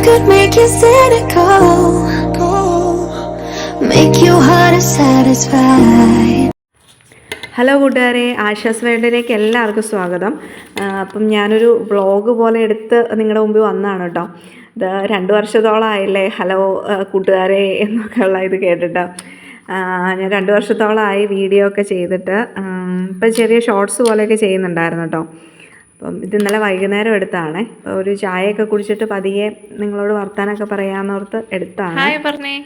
could make you cynical, make your heart satisfied. Hello കൂട്ടുകാരെ, ആശാസ് വേൾഡിലേക്ക് എല്ലാവർക്കും സ്വാഗതം. അപ്പം ഞാനൊരു വ്ളോഗ് പോലെ എടുത്ത് നിങ്ങളുടെ മുമ്പിൽ വന്നതാണ് കേട്ടോ. ഇത് 2 വർഷത്തോളമായില്ലേ ഹലോ കൂട്ടുകാരെ എന്നൊക്കെ ഉള്ള ഇത് കേട്ടിട്ട്. ഞാൻ 2 വർഷത്തോളമായി വീഡിയോ ഒക്കെ ചെയ്തിട്ട് ഇപ്പം ചെറിയ ഷോർട്സ് പോലെയൊക്കെ ചെയ്യുന്നുണ്ടായിരുന്നു കേട്ടോ. അപ്പം ഇത് ഇന്നലെ വൈകുന്നേരം എടുത്താണ്. ഒരു ചായയൊക്കെ കുടിച്ചിട്ട് പതിയെ നിങ്ങളോട് വർത്താനൊക്കെ പറയാമെന്നോർത്ത് എടുത്താണ്. ഹായ് പറഞ്ഞേ.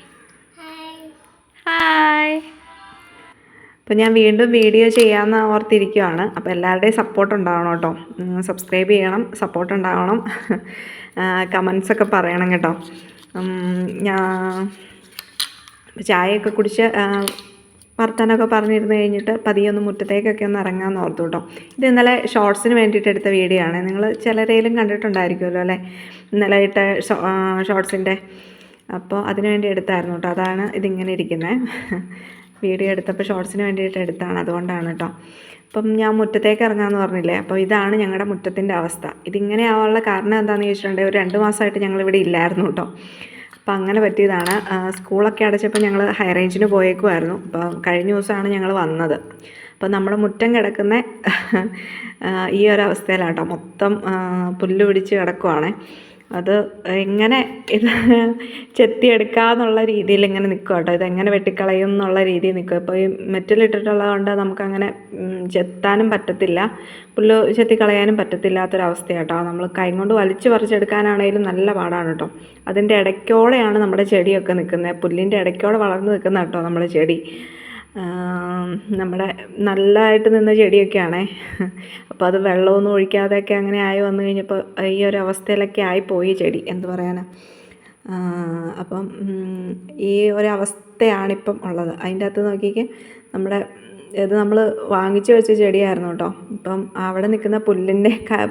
ഹായ്. അപ്പോൾ ഞാൻ വീണ്ടും വീഡിയോ ചെയ്യാമെന്ന് ഓർത്തിരിക്കുകയാണ്. അപ്പോൾ എല്ലാവരുടെയും സപ്പോർട്ട് ഉണ്ടാവണം കേട്ടോ. സബ്സ്ക്രൈബ് ചെയ്യണം, സപ്പോർട്ട് ഉണ്ടാവണം, കമൻസൊക്കെ പറയണം കേട്ടോ. ഞാൻ ചായയൊക്കെ കുടിച്ച് വർത്താനമൊക്കെ പറഞ്ഞിരുന്ന് കഴിഞ്ഞിട്ട് പതിയെ ഒന്ന് മുറ്റത്തേക്കൊക്കെ ഒന്ന് ഇറങ്ങാമെന്ന് ഓർത്തു കേട്ടോ. ഇത് ഇന്നലെ ഷോർട്സിന് വേണ്ടിയിട്ട് എടുത്ത വീഡിയോ ആണ്. നിങ്ങൾ ചിലരേലും കണ്ടിട്ടുണ്ടായിരിക്കുമല്ലോ അല്ലേ, ഇന്നലെ ഇട്ട ഷോർട്സിൻ്റെ. അപ്പോൾ അതിന് വേണ്ടി എടുത്തായിരുന്നു കേട്ടോ. അതാണ് ഇതിങ്ങനെ ഇരിക്കുന്നത്. വീഡിയോ എടുത്തപ്പോൾ ഷോർട്സിന് വേണ്ടിയിട്ട് എടുത്താണ്, അതുകൊണ്ടാണ് കേട്ടോ. അപ്പം ഞാൻ മുറ്റത്തേക്ക് ഇറങ്ങാമെന്ന് പറഞ്ഞില്ലേ, അപ്പോൾ ഇതാണ് ഞങ്ങളുടെ മുറ്റത്തിൻ്റെ അവസ്ഥ. ഇതിങ്ങനെ ആവാനുള്ള കാരണം എന്താണെന്ന് ചോദിച്ചിട്ടുണ്ടെങ്കിൽ, ഒരു 2 മാസമായിട്ട് ഞങ്ങളിവിടെ ഇല്ലായിരുന്നു കേട്ടോ. അപ്പോൾ അങ്ങനെ പറ്റിയതാണ്. സ്കൂളൊക്കെ അടച്ചപ്പോൾ ഞങ്ങൾ ഹൈ റേഞ്ചിന് പോയേക്കുമായിരുന്നു. അപ്പോൾ കഴിഞ്ഞ ദിവസമാണ് ഞങ്ങൾ വന്നത്. അപ്പോൾ നമ്മുടെ മുറ്റം കിടക്കുന്ന ഈ ഒരവസ്ഥയിലാണ് കേട്ടോ. മൊത്തം പുല്ല് പിടിച്ച് കിടക്കുവാണ്. അത് എങ്ങനെ ഇത് ചെത്തിയെടുക്കാമെന്നുള്ള രീതിയിൽ ഇങ്ങനെ നിൽക്കുക കേട്ടോ. ഇതെങ്ങനെ വെട്ടിക്കളയും എന്നുള്ള രീതിയിൽ നിൽക്കുക. ഇപ്പോൾ ഈ മെറ്റലിട്ടിട്ടുള്ളത് കൊണ്ട് നമുക്കങ്ങനെ ചെത്താനും പറ്റത്തില്ല, പുല്ല് ചെത്തിക്കളയാനും പറ്റത്തില്ലാത്തൊരവസ്ഥയാണ് കേട്ടോ. നമ്മൾ കൈ കൊണ്ട് വലിച്ചു പറിച്ചെടുക്കാനാണെങ്കിലും നല്ല പാടാണ് കേട്ടോ. അതിൻ്റെ ഇടയ്ക്കോടെയാണ് നമ്മുടെ ചെടിയൊക്കെ നിൽക്കുന്നത്. പുല്ലിൻ്റെ ഇടയ്ക്കോടെ വളർന്ന് നിൽക്കുന്ന കേട്ടോ നമ്മുടെ ചെടി. നമ്മുടെ നല്ലതായിട്ട് നിന്ന ചെടിയൊക്കെയാണേ. അപ്പോൾ അത് വെള്ളമൊന്നും ഒഴിക്കാതെയൊക്കെ അങ്ങനെ ആയി വന്നു കഴിഞ്ഞപ്പോൾ ഈ ഒരു അവസ്ഥയിലൊക്കെ ആയിപ്പോയി ചെടി, എന്ത് പറയാനാ. അപ്പം ഈ ഒരവസ്ഥയാണിപ്പം ഉള്ളത്. അതിൻ്റെ അകത്ത് നോക്കിക്ക്, നമ്മുടെ ഇത് നമ്മൾ വാങ്ങിച്ചു വെച്ച ചെടിയായിരുന്നു കേട്ടോ. ഇപ്പം അവിടെ നിൽക്കുന്ന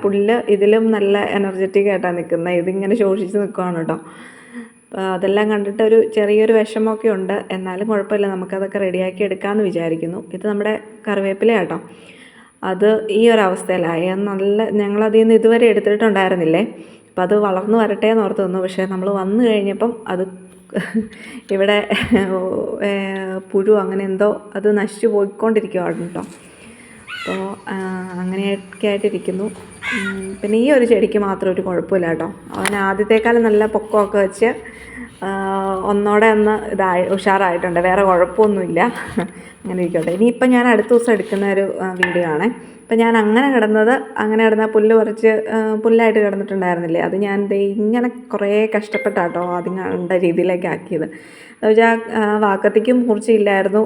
പുല്ല് ഇതിലും നല്ല എനർജറ്റിക് ആയിട്ടാണ് നിൽക്കുന്നത്. ഇതിങ്ങനെ ശോഷിച്ച് നിൽക്കുകയാണ് കേട്ടോ. അതെല്ലാം കണ്ടിട്ട് ഒരു ചെറിയൊരു വിഷമമൊക്കെ ഉണ്ട്. എന്നാലും കുഴപ്പമില്ല, നമുക്കതൊക്കെ റെഡിയാക്കി എടുക്കാമെന്ന് വിചാരിക്കുന്നു. ഇത് നമ്മുടെ കറിവേപ്പില കേട്ടോ. അത് ഈ ഒരവസ്ഥയിലായി. ഞങ്ങളതിൽ നിന്ന് ഇതുവരെ എടുത്തിട്ടുണ്ടായിരുന്നില്ലേ. അപ്പോൾ അത് വളർന്നു വരട്ടെ എന്ന് ഓർത്ത് നിന്നു. പക്ഷേ നമ്മൾ വന്നു കഴിഞ്ഞപ്പം അത് ഇവിടെ പുഴു അങ്ങനെ എന്തോ അത് നശിച്ചു പോയിക്കൊണ്ടിരിക്കുകയാണ് കേട്ടോ. അപ്പോൾ അങ്ങനെയൊക്കെ ആയിട്ടിരിക്കുന്നു. പിന്നെ ഈ ഒരു ചെടിക്ക് മാത്രം ഒരു കുഴപ്പമില്ല കേട്ടോ. അവൻ ആദ്യത്തേക്കാളും നല്ല പൊക്കമൊക്കെ വെച്ച് ഒന്നോടെ ഒന്ന് ഉഷാറായിട്ടുണ്ട്. വേറെ കുഴപ്പമൊന്നുമില്ല. അങ്ങനെ ഇരിക്കട്ടെ. ഇനിയിപ്പം ഞാൻ അടുത്ത ദിവസം എടുക്കുന്ന ഒരു വീഡിയോ ആണ്. ഇപ്പം ഞാൻ അങ്ങനെ കിടന്ന പുല്ല് പറിച്ച് പുല്ലായിട്ട് കിടന്നിട്ടുണ്ടായിരുന്നില്ലേ, അത് ഞാൻ ഇങ്ങനെ കുറേ കഷ്ടപ്പെട്ടാട്ടോ ആദ്യം കണ്ട രീതിയിലേക്ക് ആക്കിയത്. എന്ന് വെച്ചാൽ വാക്കത്തിക്കും മൂർച്ചയില്ലായിരുന്നു.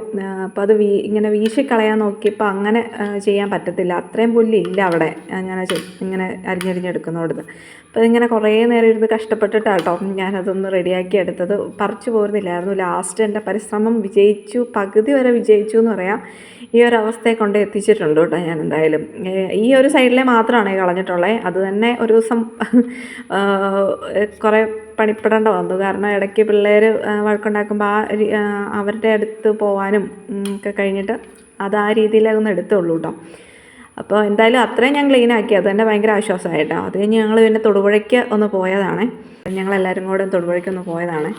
അപ്പോൾ അത് ഇങ്ങനെ വീശിക്കളയാൻ നോക്കിയപ്പോൾ അങ്ങനെ ചെയ്യാൻ പറ്റത്തില്ല. അത്രയും പുല്ലില്ല അവിടെ ഞാൻ ഇങ്ങനെ അരിഞ്ഞെടുക്കുന്നോടത്ത്. അപ്പോൾ അതിങ്ങനെ കുറേ നേരം ഇരുന്ന് കഷ്ടപ്പെട്ടിട്ടാട്ടോ ഞാനതൊന്ന് റെഡിയാക്കി എടുത്തത്. പറിച്ചു പോരുന്നില്ലായിരുന്നു. ലാസ്റ്റ് എൻ്റെ പരിശ്രമം വിജയിച്ചു, പകുതി വരെ വിജയിച്ചു എന്ന് പറയാം. ഈ ഒരവസ്ഥയെ കൊണ്ട് എത്തിച്ചിട്ടുണ്ട് കേട്ടോ ഞാൻ. എന്തായാലും ഈ ഒരു സൈഡിലെ മാത്രമാണ് കളഞ്ഞിട്ടുള്ളത്. അത് തന്നെ ഒരു ദിവസം കുറേ പണിപ്പെടേണ്ട വന്നു. കാരണം ഇടയ്ക്ക് പിള്ളേർ വഴക്കുണ്ടാക്കുമ്പോൾ അവരുടെ അടുത്ത് പോകാനും ഒക്കെ കഴിഞ്ഞിട്ട് അത് ആ രീതിയിലൊന്ന് എടുത്തുള്ളൂ കേട്ടോ. അപ്പോൾ എന്തായാലും അത്രയും ഞാൻ ക്ലീനാക്കി. അത് തന്നെ ഭയങ്കര ആശ്വാസമായിട്ടോ. അത് കഴിഞ്ഞ് ഞങ്ങൾ പിന്നെ തൊടുപുഴയ്ക്ക് ഒന്ന് പോയതാണ്. ഞങ്ങളെല്ലാവരും കൂടെ തൊടുപുഴയ്ക്ക് ഒന്ന് പോയതാണ്.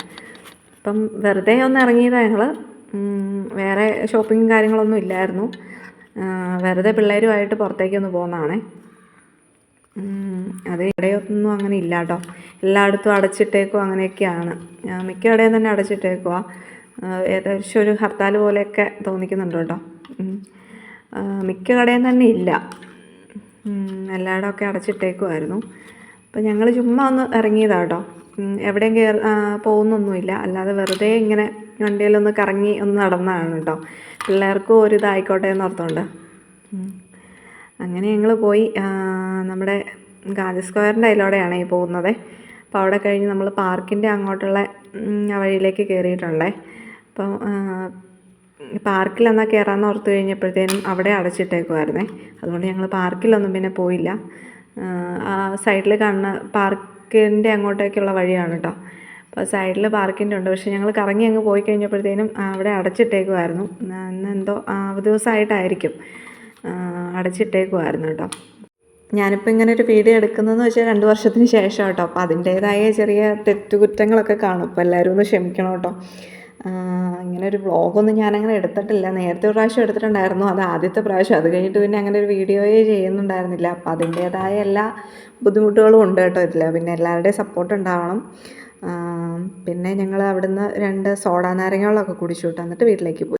അപ്പം വെറുതെ ഒന്ന് ഇറങ്ങിയതാണ് ഞങ്ങൾ. വേറെ ഷോപ്പിങ്ങും കാര്യങ്ങളൊന്നും ഇല്ലായിരുന്നു. വെറുതെ പിള്ളേരുമായിട്ട് പുറത്തേക്കൊന്ന് പോകുന്നതാണ്. അത് ഇടയൊന്നും അങ്ങനെ ഇല്ല കേട്ടോ. എല്ലായിടത്തും അടച്ചിട്ടേക്കും അങ്ങനെയൊക്കെയാണ്. മിക്ക ഇടയും തന്നെ അടച്ചിട്ടേക്കുക. ഏകദേശം ഒരു ഹർത്താൽ പോലെയൊക്കെ തോന്നിക്കുന്നുണ്ട് കേട്ടോ. മിക്ക കടയും തന്നെ ഇല്ല, എല്ലായിടമൊക്കെ അടച്ചിട്ടേക്കുമായിരുന്നു. അപ്പോൾ ഞങ്ങൾ ചുമ്മാ ഒന്ന് ഇറങ്ങിയതാണ് കേട്ടോ. എവിടെയും പോകുന്നൊന്നുമില്ല, അല്ലാതെ വെറുതെ ഇങ്ങനെ വണ്ടിയിലൊന്ന് കറങ്ങി ഒന്ന് നടന്നതാണ് കേട്ടോ. പിള്ളേർക്കും ഒരു ഇതായിക്കോട്ടെ എന്നോർത്തുകൊണ്ട് അങ്ങനെ ഞങ്ങൾ പോയി. നമ്മുടെ ഗാന്ധി സ്ക്വയറിൻ്റെ അതിലൂടെയാണ് ഈ പോകുന്നത്. അപ്പോൾ അവിടെ കഴിഞ്ഞ് നമ്മൾ പാർക്കിൻ്റെ അങ്ങോട്ടുള്ള വഴിയിലേക്ക് കയറിയിട്ടുണ്ടേ. അപ്പം പാർക്കിലെന്നാൽ കയറാമെന്ന് ഓർത്ത് കഴിഞ്ഞപ്പോഴത്തേനും അവിടെ അടച്ചിട്ടേക്കുമായിരുന്നേ. അതുകൊണ്ട് ഞങ്ങൾ പാർക്കിലൊന്നും പിന്നെ പോയില്ല. ആ സൈഡിൽ കാണുന്ന പാർക്കിൻ്റെ അങ്ങോട്ടേക്കുള്ള വഴിയാണ് കേട്ടോ. അപ്പോൾ സൈഡിൽ പാർക്കിൻ്റെ ഉണ്ട്. പക്ഷേ ഞങ്ങൾ കറങ്ങി അങ്ങ് പോയി കഴിഞ്ഞപ്പോഴത്തേനും അവിടെ അടച്ചിട്ടേക്കുമായിരുന്നു. ഇന്ന് എന്തോ അവധി ദിവസമായിട്ടായിരിക്കും അടച്ചിട്ടേക്കുമായിരുന്നു കേട്ടോ. ഞാനിപ്പോൾ ഇങ്ങനെ ഒരു വീഡിയോ എടുക്കുന്നതെന്ന് വെച്ചാൽ 2 വർഷത്തിന് ശേഷം കേട്ടോ. അപ്പോൾ അതിൻ്റേതായ ചെറിയ തെറ്റുകുറ്റങ്ങളൊക്കെ കാണും. അപ്പോൾ എല്ലാവരും ഒന്ന് ക്ഷമിക്കണം കേട്ടോ. ഇങ്ങനെ ഒരു വ്ളോഗൊന്നും ഞാനങ്ങനെ എടുത്തിട്ടില്ല. നേരത്തെ ഒരു പ്രാവശ്യം എടുത്തിട്ടുണ്ടായിരുന്നു, അത് ആദ്യത്തെ പ്രാവശ്യം. അത് കഴിഞ്ഞിട്ട് പിന്നെ അങ്ങനെ ഒരു വീഡിയോയെ ചെയ്യുന്നുണ്ടായിരുന്നില്ല. അപ്പോൾ അതിൻ്റേതായ എല്ലാ ബുദ്ധിമുട്ടുകളും ഉണ്ട് കേട്ടോ ഇതിൽ. പിന്നെ എല്ലാവരുടെയും സപ്പോർട്ട് ഉണ്ടാവണം. പിന്നെ ഞങ്ങൾ അവിടുന്ന് 2 സോഡാ നാരങ്ങകളൊക്കെ കുടിച്ചു കേട്ടോ. എന്നിട്ട് വീട്ടിലേക്ക് പോയി.